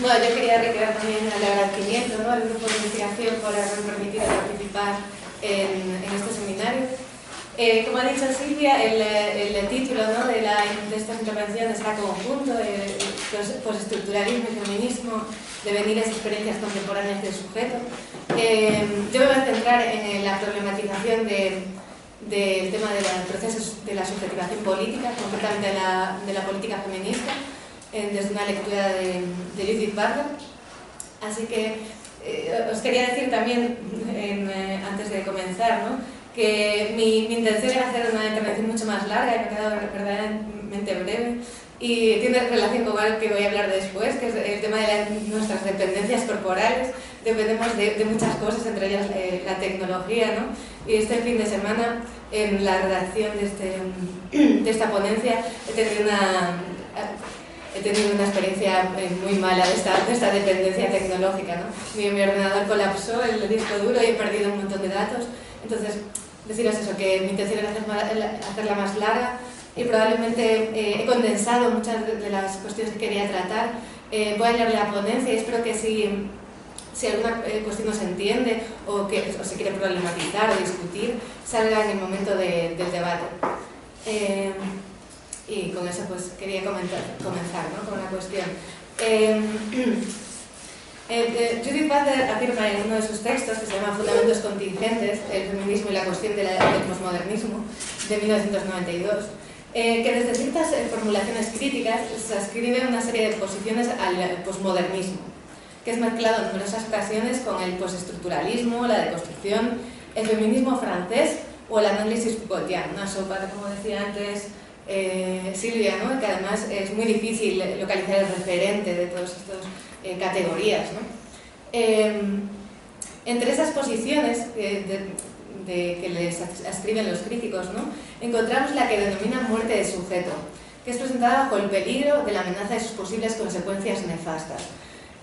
Bueno, yo quería reiterar también el agradecimiento, ¿no?, al grupo de investigación por haberme permitido participar en este seminario. Como ha dicho Silvia, el título, ¿no?, de estas intervenciones era conjunto, postestructuralismo y feminismo, devenires y experiencias contemporáneas del sujeto. Yo me voy a centrar en la problematización del tema de los procesos de la subjetivación política, concretamente de la política feminista, desde una lectura de Judith Butler. Así que os quería decir también, antes de comenzar, ¿no?, que mi intención era hacer una intervención mucho más larga y me ha quedado verdaderamente breve, y tiene relación con algo que voy a hablar después, que es el tema de nuestras dependencias corporales. Dependemos de muchas cosas, entre ellas la tecnología, ¿no? Y este fin de semana, en la redacción de esta ponencia, he tenido una experiencia muy mala de esta dependencia tecnológica, ¿no? Mi ordenador colapsó, el disco duro, y he perdido un montón de datos. Entonces, deciros eso, que mi intención era hacerla más larga, y probablemente he condensado muchas de las cuestiones que quería tratar. Voy a leer la ponencia y espero que si alguna cuestión no se entiende o se quiere problematizar o discutir, salga en el momento del debate. Y con eso pues quería comenzar, ¿no?, con la cuestión. Judith Butler afirma en uno de sus textos, que se llama Fundamentos contingentes, el feminismo y la cuestión del posmodernismo, de 1992, que desde ciertas formulaciones críticas se ascribe una serie de posiciones al posmodernismo, que es mezclado en numerosas ocasiones con el postestructuralismo, la deconstrucción, el feminismo francés o el análisis Foucaultiano, una sopa, como decía antes Silvia, ¿no?, que además es muy difícil localizar el referente de todas estas categorías, ¿no? Entre esas posiciones que les ascriben los críticos, ¿no?, encontramos la que denomina muerte de sujeto, que es presentada bajo el peligro de la amenaza de sus posibles consecuencias nefastas.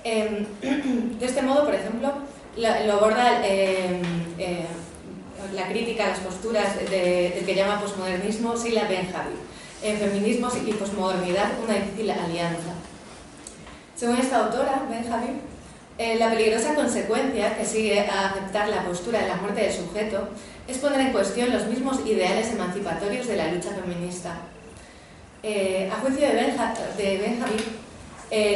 De este modo, por ejemplo, lo aborda la crítica a las posturas del que llama posmodernismo Sheila Benjamin, en Feminismos y posmodernidad, una difícil alianza. Según esta autora, Benjamin, la peligrosa consecuencia que sigue a aceptar la postura de la muerte del sujeto es poner en cuestión los mismos ideales emancipatorios de la lucha feminista. A juicio de Benjamin,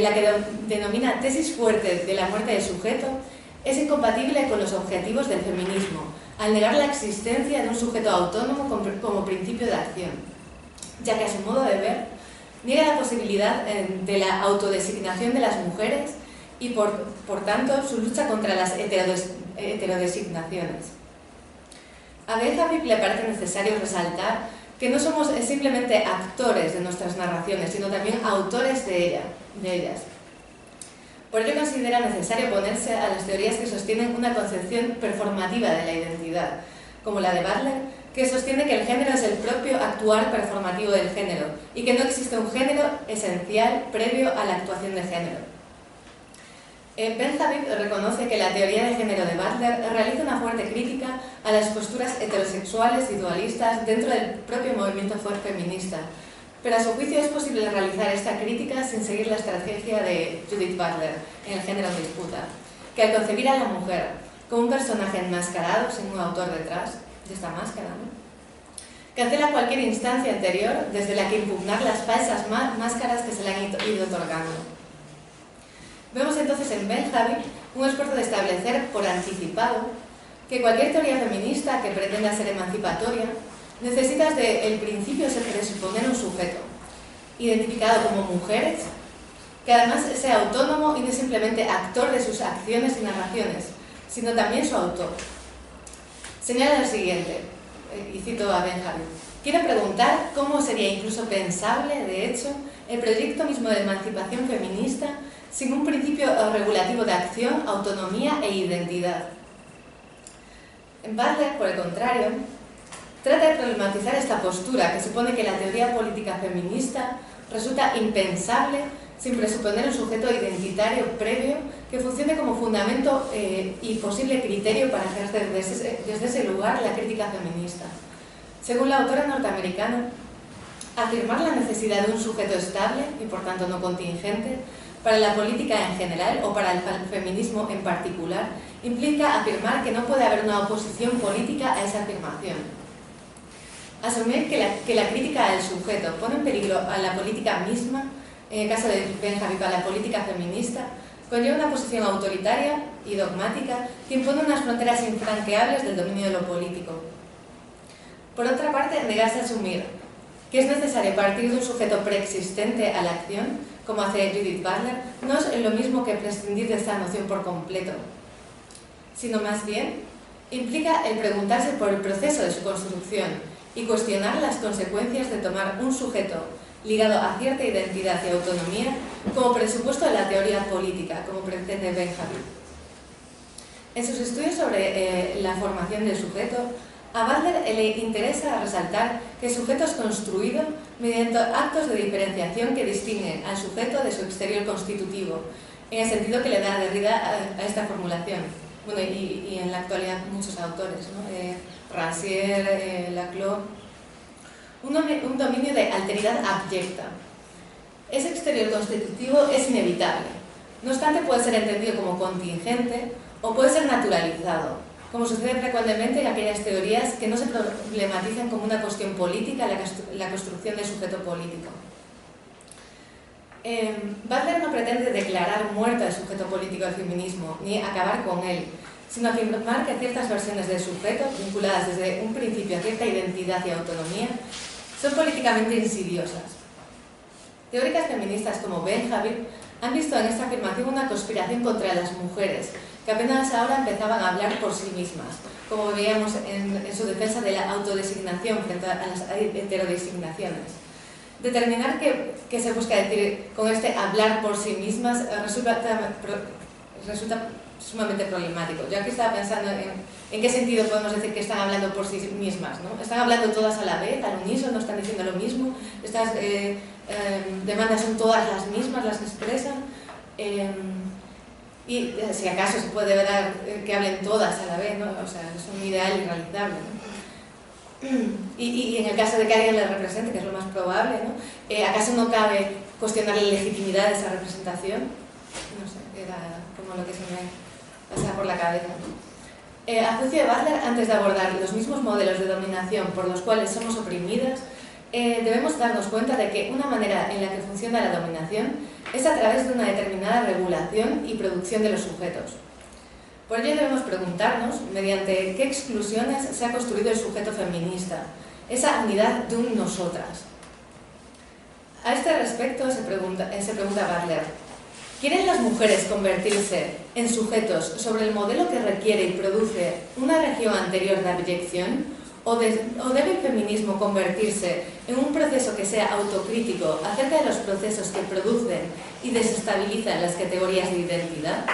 la que denomina tesis fuerte de la muerte del sujeto es incompatible con los objetivos del feminismo, al negar la existencia de un sujeto autónomo como principio de acción, ya que a su modo de ver niega la posibilidad de la autodesignación de las mujeres y por tanto su lucha contra las heterodesignaciones. A Benjamin le parece necesario resaltar que no somos simplemente actores de nuestras narraciones, sino también autores de ellas. Por ello considera necesario oponerse a las teorías que sostienen una concepción performativa de la identidad, como la de Butler, que sostiene que el género es el propio actuar performativo del género y que no existe un género esencial previo a la actuación de género. Benjamin reconoce que la teoría de género de Butler realiza una fuerte crítica a las posturas heterosexuales y dualistas dentro del propio movimiento feminista, pero a su juicio es posible realizar esta crítica sin seguir la estrategia de Judith Butler en El género en disputa, que al concebir a la mujer como un personaje enmascarado sin un autor detrás de esta máscara, ¿no?, cancela cualquier instancia anterior desde la que impugnar las falsas máscaras que se le han ido otorgando. Vemos entonces en Benjamin un esfuerzo de establecer por anticipado que cualquier teoría feminista que pretenda ser emancipatoria necesita desde el principio presuponer un sujeto, identificado como mujeres, que además sea autónomo y no simplemente actor de sus acciones y narraciones, sino también su autor. Señala lo siguiente, y cito a Benjamin: quiero preguntar cómo sería incluso pensable, de hecho, el proyecto mismo de emancipación feminista sin un principio regulativo de acción, autonomía e identidad. Butler, por el contrario, trata de problematizar esta postura que supone que la teoría política feminista resulta impensable sin presuponer un sujeto identitario previo que funcione como fundamento y posible criterio para ejercer desde ese lugar la crítica feminista. Según la autora norteamericana, afirmar la necesidad de un sujeto estable y por tanto no contingente para la política en general o para el feminismo en particular, implica afirmar que no puede haber una oposición política a esa afirmación. Asumir que la crítica al sujeto pone en peligro a la política misma, en el caso de Benjamin, a la política feminista, conlleva una posición autoritaria y dogmática que impone unas fronteras infranqueables del dominio de lo político. Por otra parte, negarse a asumir que es necesario partir de un sujeto preexistente a la acción, como hace Judith Butler, no es lo mismo que prescindir de esta noción por completo, sino más bien implica el preguntarse por el proceso de su construcción y cuestionar las consecuencias de tomar un sujeto ligado a cierta identidad y autonomía como presupuesto de la teoría política, como pretende Benjamin. En sus estudios sobre la formación del sujeto, a Butler le interesa resaltar que el sujeto es construido mediante actos de diferenciación que distinguen al sujeto de su exterior constitutivo, en el sentido que le da Derrida a esta formulación. Bueno, y en la actualidad muchos autores, ¿no? Rancière, Laclau. Un dominio de alteridad abyecta. Ese exterior constitutivo es inevitable. No obstante, puede ser entendido como contingente o puede ser naturalizado, como sucede frecuentemente en aquellas teorías que no se problematizan como una cuestión política la construcción del sujeto político. Butler no pretende declarar muerto el sujeto político del feminismo, ni acabar con él, sino afirmar que ciertas versiones del sujeto, vinculadas desde un principio a cierta identidad y autonomía, son políticamente insidiosas. Teóricas feministas como Benjamin han visto en esta afirmación una conspiración contra las mujeres, que apenas ahora empezaban a hablar por sí mismas, como veíamos en su defensa de la autodesignación frente a las heterodesignaciones. Determinar qué se busca decir con este hablar por sí mismas resulta sumamente problemático. Yo aquí estaba pensando en qué sentido podemos decir que están hablando por sí mismas, ¿no? ¿Están hablando todas a la vez, al unísono, están diciendo lo mismo? ¿Estas demandas son todas las mismas las que expresan? Y si acaso se puede ver que hablen todas a la vez, ¿no? O sea, es un ideal irrealizable, ¿no? Y en el caso de que alguien le represente, que es lo más probable, ¿no? ¿Acaso no cabe cuestionar la legitimidad de esa representación? No sé, era como lo que se me pasa por la cabeza, ¿no? A juicio de Butler, antes de abordar los mismos modelos de dominación por los cuales somos oprimidas, debemos darnos cuenta de que una manera en la que funciona la dominación es a través de una determinada regulación y producción de los sujetos. Por ello debemos preguntarnos mediante qué exclusiones se ha construido el sujeto feminista, esa unidad de un nosotras. A este respecto se pregunta Butler: ¿quieren las mujeres convertirse en sujetos sobre el modelo que requiere y produce una región anterior de abyección? ¿O debe el feminismo convertirse en un proceso que sea autocrítico acerca de los procesos que producen y desestabilizan las categorías de identidad?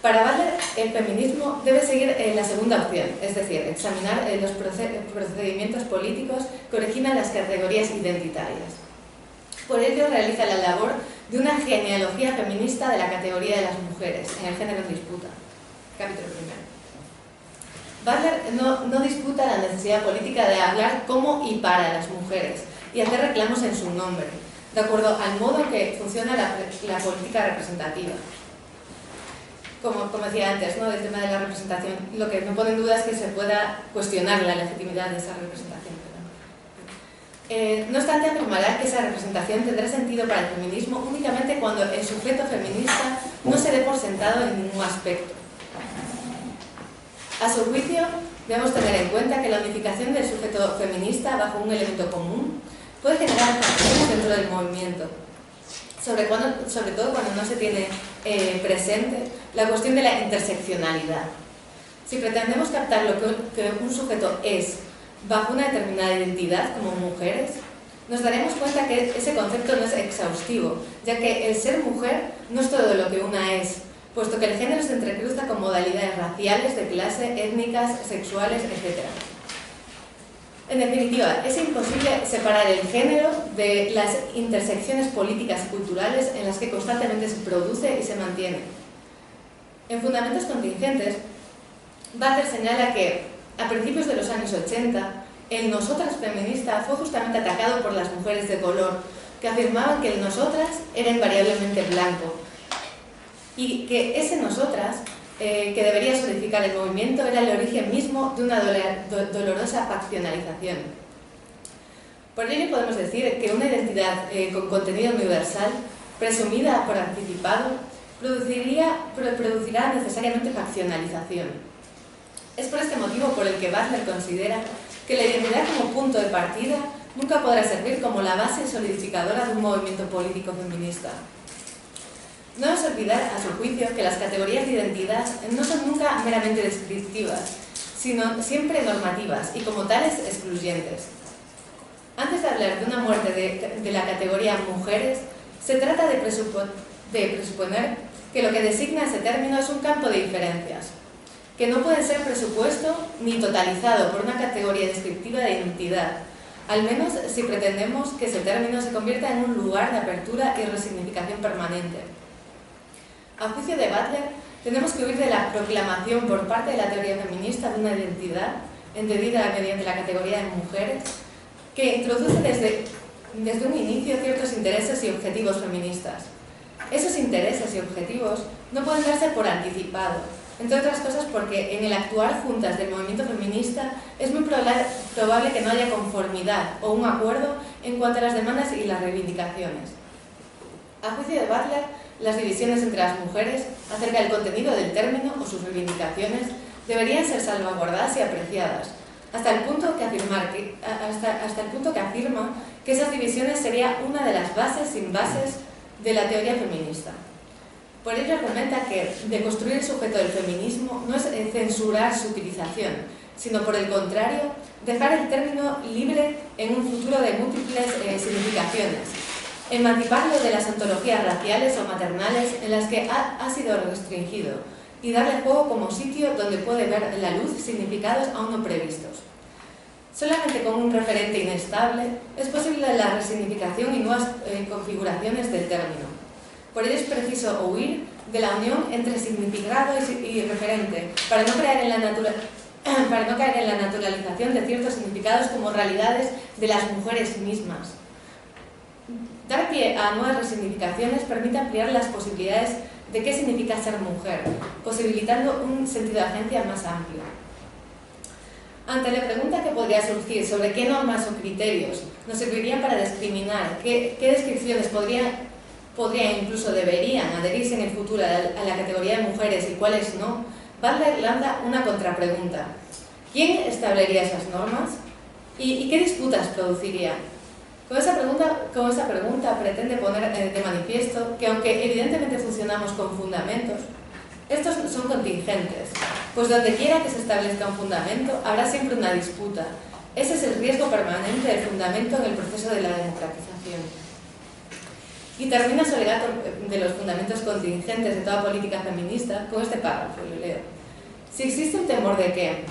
Para Butler, el feminismo debe seguir la segunda opción, es decir, examinar los procedimientos políticos que originan las categorías identitarias. Por ello, realiza la labor de una genealogía feminista de la categoría de las mujeres en el género en disputa. Capítulo primero. Butler no disputa la necesidad política de hablar como y para las mujeres y hacer reclamos en su nombre, de acuerdo al modo en que funciona la política representativa. Como decía antes, ¿no?, del tema de la representación, lo que no pone en duda es que se pueda cuestionar la legitimidad de esa representación. No obstante, afirmará que esa representación tendrá sentido para el feminismo únicamente cuando el sujeto feminista no se dé por sentado en ningún aspecto. A su juicio, debemos tener en cuenta que la unificación del sujeto feminista bajo un elemento común puede generar fracturas dentro del movimiento, sobre todo cuando no se tiene presente la cuestión de la interseccionalidad. Si pretendemos captar lo que un sujeto es bajo una determinada identidad, como mujeres, nos daremos cuenta que ese concepto no es exhaustivo, ya que el ser mujer no es todo lo que una es, puesto que el género se entrecruza con modalidades raciales, de clase, étnicas, sexuales, etc. En definitiva, es imposible separar el género de las intersecciones políticas y culturales en las que constantemente se produce y se mantiene. En Fundamentos contingentes, Butler señala que, a principios de los años 80, el nosotras feminista fue justamente atacado por las mujeres de color que afirmaban que el nosotras era invariablemente blanco y que ese nosotras que debería solidificar el movimiento era el origen mismo de una dolorosa faccionalización. Por ello podemos decir que una identidad con contenido universal, presumida por anticipado, producirá necesariamente faccionalización. Es por este motivo por el que Butler considera que la identidad como punto de partida nunca podrá servir como la base solidificadora de un movimiento político feminista. No debemos olvidar, a su juicio, que las categorías de identidad no son nunca meramente descriptivas, sino siempre normativas y como tales excluyentes. Antes de hablar de una muerte de la categoría mujeres, se trata de presuponer que lo que designa ese término es un campo de diferencias, que no puede ser presupuesto ni totalizado por una categoría descriptiva de identidad, al menos si pretendemos que ese término se convierta en un lugar de apertura y resignificación permanente. A juicio de Butler, tenemos que huir de la proclamación por parte de la teoría feminista de una identidad, entendida mediante la categoría de mujeres, que introduce desde un inicio ciertos intereses y objetivos feministas. Esos intereses y objetivos no pueden darse por anticipado, entre otras cosas porque en el actuar juntas del movimiento feminista es muy probable que no haya conformidad o un acuerdo en cuanto a las demandas y las reivindicaciones. A juicio de Butler, las divisiones entre las mujeres acerca del contenido del término o sus reivindicaciones deberían ser salvaguardadas y apreciadas, hasta el punto que afirma que esas divisiones sería una de las bases sin bases de la teoría feminista. Por ello argumenta que deconstruir el sujeto del feminismo no es censurar su utilización, sino por el contrario, dejar el término libre en un futuro de múltiples significaciones, emanciparlo de las ontologías raciales o maternales en las que ha sido restringido y darle juego como sitio donde puede ver la luz significados aún no previstos. Solamente con un referente inestable es posible la resignificación y nuevas configuraciones del término. Por ello es preciso huir de la unión entre significado y referente, para no caer en la naturalización de ciertos significados como realidades de las mujeres mismas. Dar pie a nuevas resignificaciones permite ampliar las posibilidades de qué significa ser mujer, posibilitando un sentido de agencia más amplio. Ante la pregunta que podría surgir sobre qué normas o criterios nos servirían para discriminar, qué descripciones podrían incluso deberían adherirse en el futuro a la categoría de mujeres y cuáles no, Butler lanza una contrapregunta. ¿Quién establecería esas normas? ¿Y qué disputas produciría? Con esa pregunta pretende poner de manifiesto que aunque evidentemente funcionamos con fundamentos, estos son contingentes, pues donde quiera que se establezca un fundamento habrá siempre una disputa. Ese es el riesgo permanente del fundamento en el proceso de la democratización. Y termina su alegato de los fundamentos contingentes de toda política feminista con este párrafo, lo leo. Si existe un temor de que,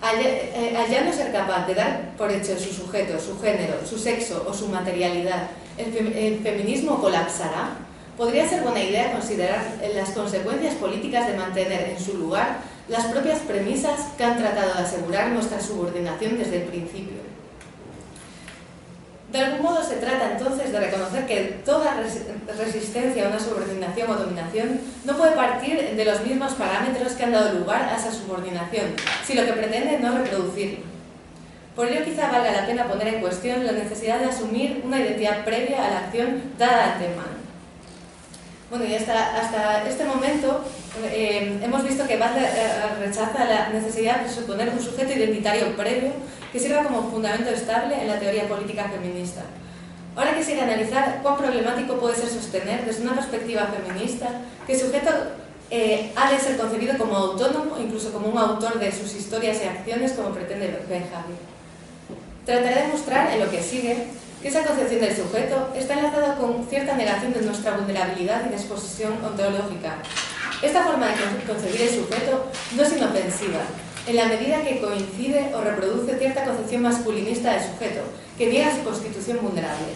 al ya no ser capaz de dar por hecho su sujeto, su género, su sexo o su materialidad, el feminismo colapsará, podría ser buena idea considerar las consecuencias políticas de mantener en su lugar las propias premisas que han tratado de asegurar nuestra subordinación desde el principio. De algún modo se trata entonces de reconocer que toda resistencia a una subordinación o dominación no puede partir de los mismos parámetros que han dado lugar a esa subordinación, si lo que pretende no reproducirlo. Por ello quizá valga la pena poner en cuestión la necesidad de asumir una identidad previa a la acción dada de antemano. Bueno, y hasta este momento hemos visto que Butler rechaza la necesidad de suponer un sujeto identitario previo que sirva como fundamento estable en la teoría política feminista. Ahora quisiera analizar cuán problemático puede ser sostener desde una perspectiva feminista que el sujeto ha de ser concebido como autónomo, incluso como un autor de sus historias y acciones, como pretende Benjamin. Trataré de mostrar en lo que sigue que esa concepción del sujeto está enlazada con cierta negación de nuestra vulnerabilidad y disposición ontológica. Esta forma de concebir el sujeto no es inofensiva, en la medida que coincide o reproduce cierta concepción masculinista del sujeto, que niega su constitución vulnerable.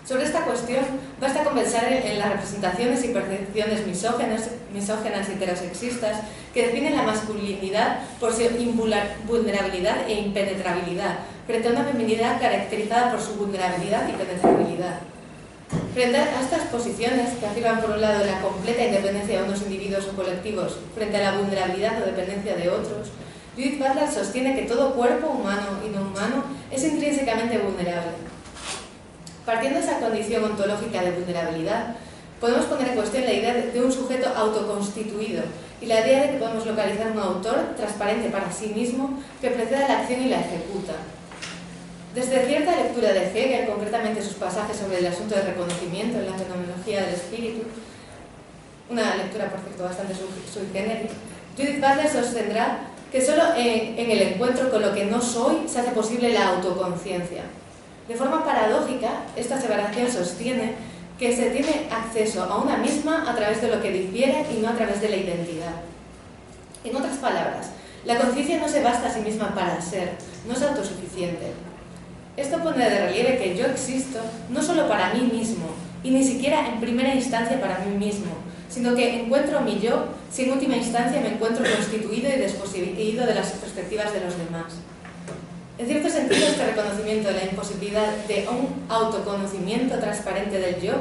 Sobre esta cuestión, basta con pensar en las representaciones y percepciones misógenas y heterosexistas que definen la masculinidad por su invulnerabilidad e impenetrabilidad, frente a una feminidad caracterizada por su vulnerabilidad y penetrabilidad. Frente a estas posiciones, que afirman por un lado la completa independencia de unos individuos o colectivos frente a la vulnerabilidad o dependencia de otros, Judith Butler sostiene que todo cuerpo, humano y no humano, es intrínsecamente vulnerable. Partiendo de esa condición ontológica de vulnerabilidad, podemos poner en cuestión la idea de un sujeto autoconstituido y la idea de que podemos localizar un autor transparente para sí mismo que precede a la acción y la ejecuta. Desde cierta lectura de Hegel, concretamente sus pasajes sobre el asunto de reconocimiento en la fenomenología del espíritu, una lectura, por cierto, bastante sui generis, Judith Butler sostendrá que solo en el encuentro con lo que no soy se hace posible la autoconciencia. De forma paradójica, esta aseveración sostiene que se tiene acceso a una misma a través de lo que difiere y no a través de la identidad. En otras palabras, la conciencia no se basta a sí misma para ser, no es autosuficiente. Esto pone de relieve que yo existo no solo para mí mismo, y ni siquiera en primera instancia para mí mismo, sino que encuentro mi yo si en última instancia me encuentro constituido y desposeído de las perspectivas de los demás. En cierto sentido, este reconocimiento de la imposibilidad de un autoconocimiento transparente del yo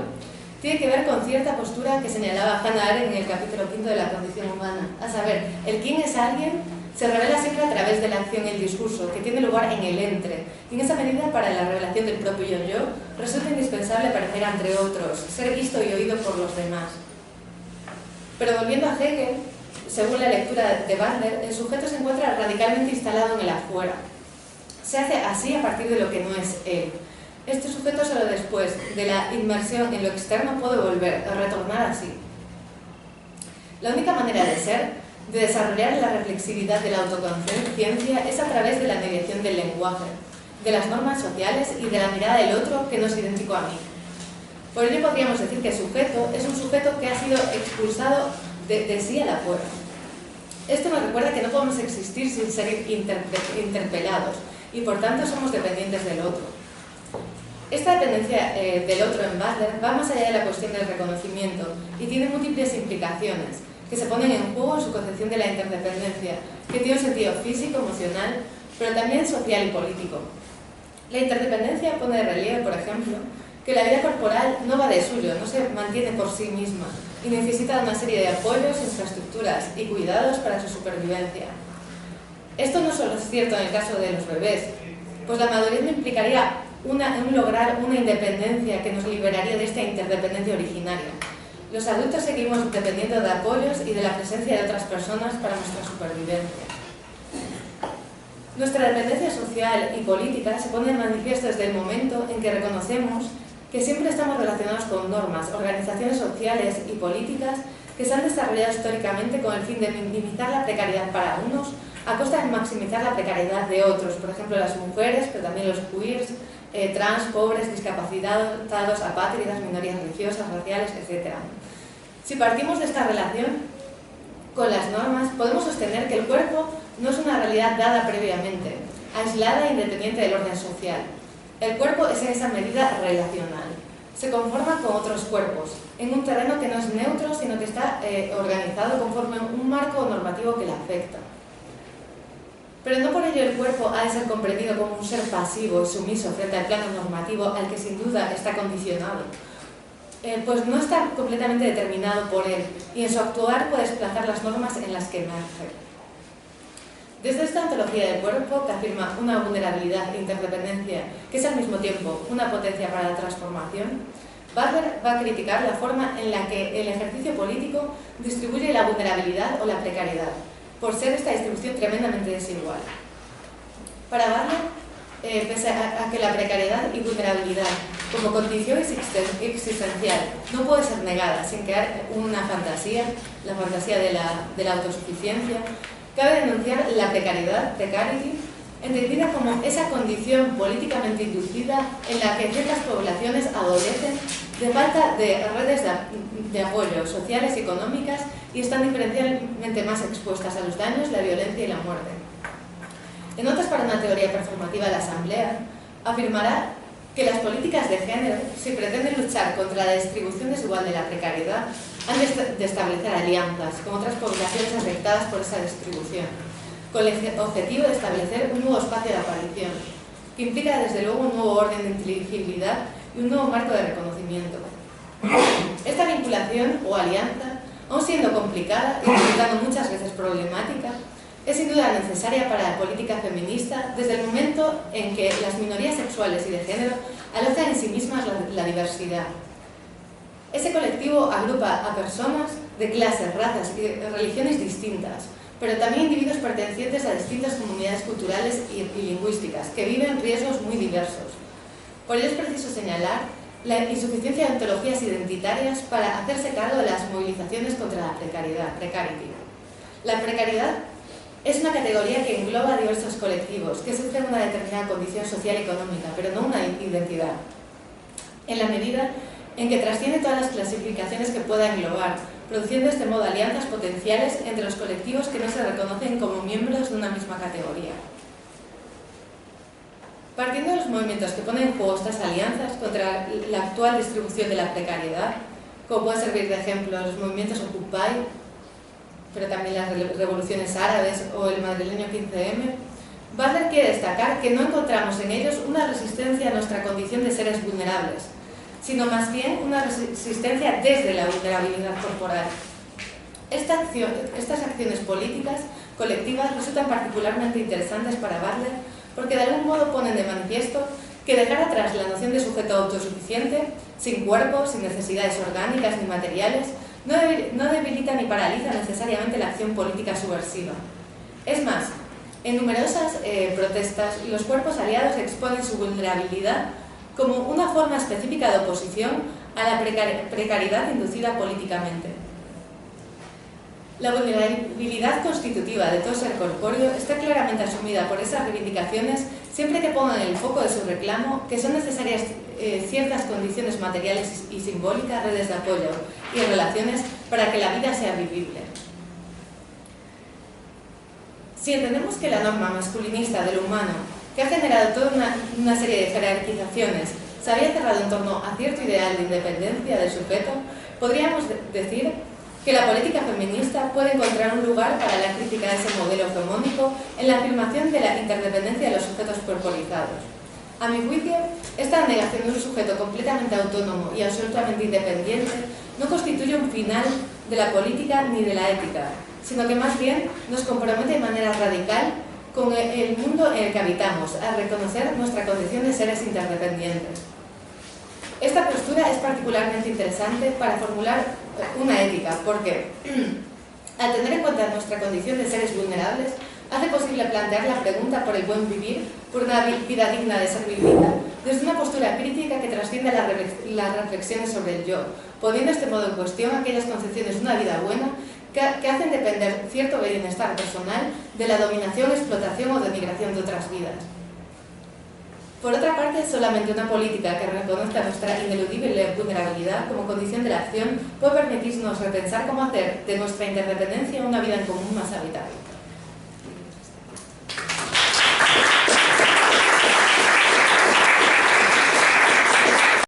tiene que ver con cierta postura que señalaba Hannah Arendt en el capítulo 5 de la condición humana, a saber, el quién es alguien se revela siempre a través de la acción y el discurso, que tiene lugar en el entre, y en esa medida para la revelación del propio yo resulta indispensable aparecer entre otros, ser visto y oído por los demás. Pero volviendo a Hegel, según la lectura de Butler, el sujeto se encuentra radicalmente instalado en el afuera. Se hace así a partir de lo que no es él. Este sujeto solo después de la inmersión en lo externo puede volver a retornar así. La única manera de ser, de desarrollar la reflexividad de la autoconciencia es a través de la mediación del lenguaje, de las normas sociales y de la mirada del otro que no es idéntico a mí. Por ello podríamos decir que el sujeto es un sujeto que ha sido expulsado de sí a la afuera. Esto nos recuerda que no podemos existir sin ser interpelados y por tanto somos dependientes del otro. Esta dependencia del otro en Butler va más allá de la cuestión del reconocimiento y tiene múltiples implicaciones que se ponen en juego en su concepción de la interdependencia, que tiene un sentido físico, emocional, pero también social y político. La interdependencia pone de relieve, por ejemplo, que la vida corporal no va de suyo, no se mantiene por sí misma y necesita una serie de apoyos, infraestructuras y cuidados para su supervivencia. Esto no solo es cierto en el caso de los bebés, pues la madurez no implicaría lograr una independencia que nos liberaría de esta interdependencia originaria. Los adultos seguimos dependiendo de apoyos y de la presencia de otras personas para nuestra supervivencia. Nuestra dependencia social y política se pone en manifiesto desde el momento en que reconocemos que siempre estamos relacionados con normas, organizaciones sociales y políticas que se han desarrollado históricamente con el fin de minimizar la precariedad para unos a costa de maximizar la precariedad de otros, por ejemplo las mujeres, pero también los queers, trans, pobres, discapacitados, apátridas, minorías religiosas, raciales, etc. Si partimos de esta relación con las normas, podemos sostener que el cuerpo no es una realidad dada previamente, aislada e independiente del orden social. El cuerpo es en esa medida relacional. Se conforma con otros cuerpos, en un terreno que no es neutro, sino que está organizado conforme a un marco normativo que le afecta. Pero no por ello el cuerpo ha de ser comprendido como un ser pasivo y sumiso frente al plano normativo al que sin duda está condicionado, pues no está completamente determinado por él y en su actuar puede desplazar las normas en las que emerge. Desde esta ontología del cuerpo, que afirma una vulnerabilidad e interdependencia, que es al mismo tiempo una potencia para la transformación, Butler va a criticar la forma en la que el ejercicio político distribuye la vulnerabilidad o la precariedad, por ser esta distribución tremendamente desigual. Para Butler, pese a que la precariedad y vulnerabilidad como condición existencial no puede ser negada sin crear una fantasía, la fantasía de la autosuficiencia, cabe denunciar la precariedad, precarity, entendida como esa condición políticamente inducida en la que ciertas poblaciones adolecen de falta de redes de apoyo sociales y económicas y están diferencialmente más expuestas a los daños, la violencia y la muerte. En notas para una teoría performativa de la Asamblea, afirmará que las políticas de género, si pretenden luchar contra la distribución desigual de la precariedad, han de establecer alianzas con otras poblaciones afectadas por esa distribución, con el objetivo de establecer un nuevo espacio de aparición, que implica desde luego un nuevo orden de inteligibilidad y un nuevo marco de reconocimiento. Esta vinculación o alianza, aun siendo complicada y resultando muchas veces problemática, es sin duda necesaria para la política feminista desde el momento en que las minorías sexuales y de género alojan en sí mismas la diversidad. Ese colectivo agrupa a personas de clases, razas y religiones distintas, pero también individuos pertenecientes a distintas comunidades culturales y lingüísticas que viven riesgos muy diversos. Por ello es preciso señalar la insuficiencia de ontologías identitarias para hacerse cargo de las movilizaciones contra la precariedad, precarity. La precariedad es una categoría que engloba diversos colectivos que sufren una determinada condición social y económica, pero no una identidad, en la medida en que trasciende todas las clasificaciones que pueda englobar, produciendo de este modo alianzas potenciales entre los colectivos que no se reconocen como miembros de una misma categoría. Partiendo de los movimientos que ponen en juego estas alianzas contra la actual distribución de la precariedad, como pueden servir de ejemplo los movimientos Occupy, pero también las revoluciones árabes o el madrileño 15M, Butler quiere destacar que no encontramos en ellos una resistencia a nuestra condición de seres vulnerables, sino más bien una resistencia desde la vulnerabilidad corporal. Estas acciones políticas colectivas resultan particularmente interesantes para Butler porque de algún modo ponen de manifiesto que dejar atrás la noción de sujeto autosuficiente, sin cuerpo, sin necesidades orgánicas ni materiales, no debilita ni paraliza necesariamente la acción política subversiva. Es más, en numerosas protestas, los cuerpos aliados exponen su vulnerabilidad como una forma específica de oposición a la precariedad inducida políticamente. La vulnerabilidad constitutiva de todo ser corpóreo está claramente asumida por esas reivindicaciones siempre que pongan en el foco de su reclamo que son necesarias ciertas condiciones materiales y simbólicas, redes de apoyo y relaciones para que la vida sea vivible. Si entendemos que la norma masculinista de lo humano, que ha generado toda una serie de jerarquizaciones, se había cerrado en torno a cierto ideal de independencia del sujeto, podríamos decir que la política feminista puede encontrar un lugar para la crítica de ese modelo hegemónico en la afirmación de la interdependencia de los sujetos corporizados. A mi juicio, esta negación de un sujeto completamente autónomo y absolutamente independiente no constituye un final de la política ni de la ética, sino que más bien nos compromete de manera radical con el mundo en el que habitamos, a reconocer nuestra condición de seres interdependientes. Esta postura es particularmente interesante para formular una ética, porque al tener en cuenta nuestra condición de seres vulnerables, hace posible plantear la pregunta por el buen vivir, por una vida digna de ser vivida, desde una postura crítica que trasciende las reflexiones sobre el yo, poniendo de este modo en cuestión aquellas concepciones de una vida buena que hacen depender cierto bienestar personal de la dominación, explotación o denigración de otras vidas. Por otra parte, solamente una política que reconozca nuestra ineludible vulnerabilidad como condición de la acción puede permitirnos repensar cómo hacer de nuestra interdependencia una vida en común más habitable.